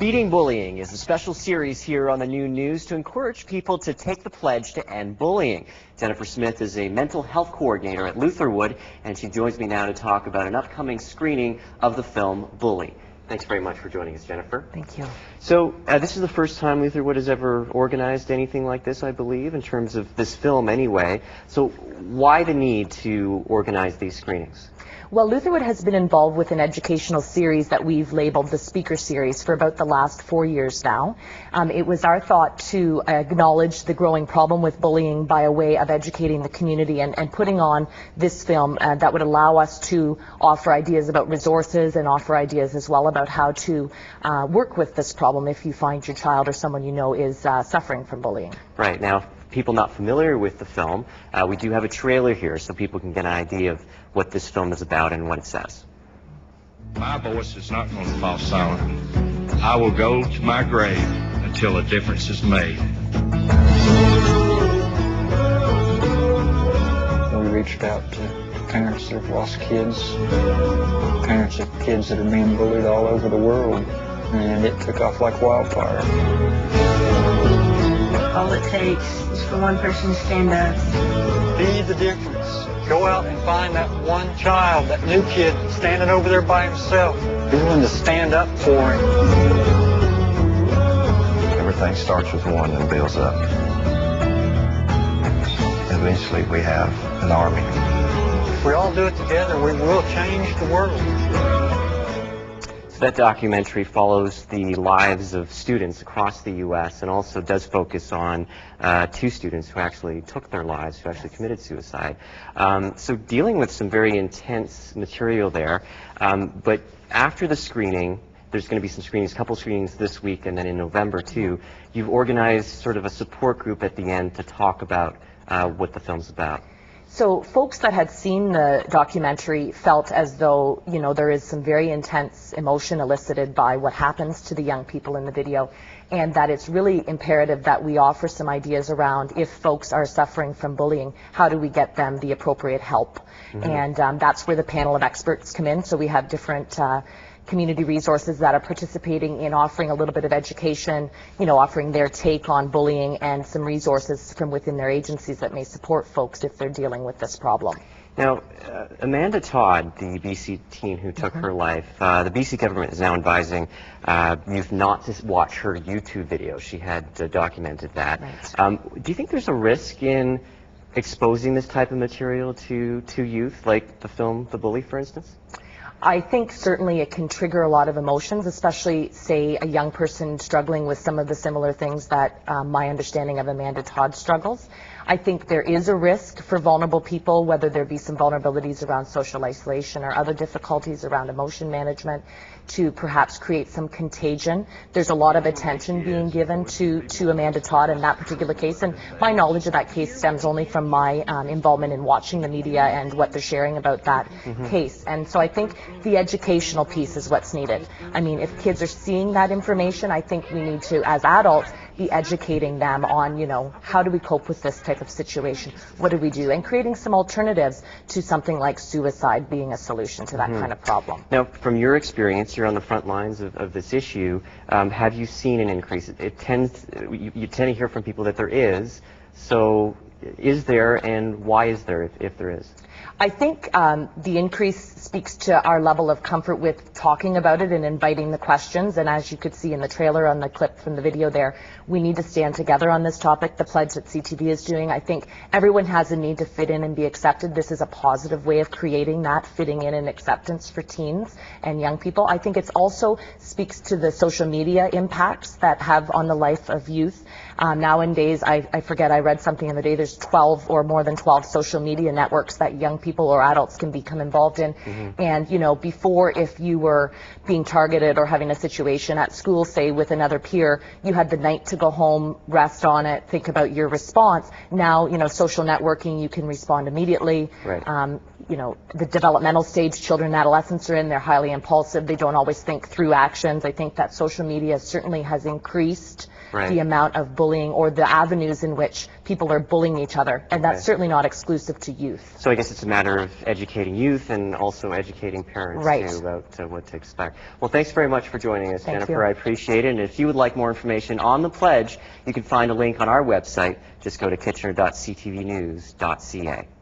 Beating Bullying is a special series here on the New News to encourage people to take the pledge to end bullying. Jennifer Smith is a mental health coordinator at Lutherwood, and she joins me now to talk about an upcoming screening of the film Bully. Thanks very much for joining us, Jennifer. Thank you. So this is the first time Lutherwood has ever organized anything like this, I believe, in terms of this film anyway. So why the need to organize these screenings? Well, Lutherwood has been involved with an educational series that we've labeled the Speaker Series for about the last 4 years now. It was our thought to acknowledge the growing problem with bullying by a way of educating the community and putting on this film that would allow us to offer ideas about resources and offer ideas as well about how to work with this problem if you find your child or someone you know is suffering from bullying. Right. Now, people not familiar with the film, we do have a trailer here so people can get an idea of what this film is about and what it says. My voice is not going to fall silent. I will go to my grave until a difference is made. We reached out to parents that have lost kids, parents of kids that are being bullied all over the world, and it took off like wildfire. All it takes is for one person to stand up. Be the difference. Go out and find that one child, that new kid standing over there by himself. Be willing to stand up for him. Everything starts with one and builds up. Eventually we have an army. If we all do it together, we will change the world. That documentary follows the lives of students across the U.S. and also does focus on two students who actually took their lives, who actually committed suicide. So dealing with some very intense material there. But after the screening, there's going to be some screenings, a couple screenings this week and then in November too. You've organized sort of a support group at the end to talk about what the film's about. So folks that had seen the documentary felt as though, you know, there is some very intense emotion elicited by what happens to the young people in the video, and that it's really imperative that we offer some ideas around if folks are suffering from bullying, how do we get them the appropriate help? And that's where the panel of experts come in. So we have different community resources that are participating in offering a little bit of education, you know, offering their take on bullying and some resources from within their agencies that may support folks if they're dealing with this problem. Now, Amanda Todd, the BC teen who took her life, the BC government is now advising youth not to watch her YouTube video. She had documented that. Right. Do you think there's a risk in exposing this type of material to youth, like the film The Bully, for instance? I think certainly it can trigger a lot of emotions, especially, say, a young person struggling with some of the similar things that my understanding of Amanda Todd struggles. I think there is a risk for vulnerable people, whether there be some vulnerabilities around social isolation or other difficulties around emotion management, to perhaps create some contagion. There's a lot of attention being given to Amanda Todd in that particular case, and my knowledge of that case stems only from my involvement in watching the media and what they're sharing about that case. And so I think the educational piece is what's needed. I mean, if kids are seeing that information, I think we need to, as adults, be educating them on, you know, how do we cope with this type of situation? What do we do? And creating some alternatives to something like suicide being a solution to that kind of problem. Now, from your experience, you're on the front lines of this issue. Have you seen an increase? You tend to hear from people that there is. So is there, and why is there, if there is? I think the increase speaks to our level of comfort with talking about it and inviting the questions. And as you could see in the trailer on the clip from the video there, we need to stand together on this topic, the pledge that CTV is doing. I think everyone has a need to fit in and be accepted. This is a positive way of creating that fitting in and acceptance for teens and young people. I think it also speaks to the social media impacts that have on the life of youth. Nowadays, I forget, I read something the other day, there's 12 or more than 12 social media networks that young people or adults can become involved in. And, you know, before, if you were being targeted or having a situation at school, say, with another peer, you had the night to go home, rest on it, think about your response. Now, you know, social networking, you can respond immediately. Right. You know, the developmental stage children and adolescents are in, they're highly impulsive, they don't always think through actions. I think that social media certainly has increased the amount of bullying or the avenues in which people are bullying each other, and that's Okay. certainly not exclusive to youth. So I guess it's a matter of educating youth and also educating parents Right. too about what to expect. Well, thanks very much for joining us, Thank Jennifer. you. I appreciate it. And if you would like more information on the pledge, you can find a link on our website. Just go to kitchener.ctvnews.ca.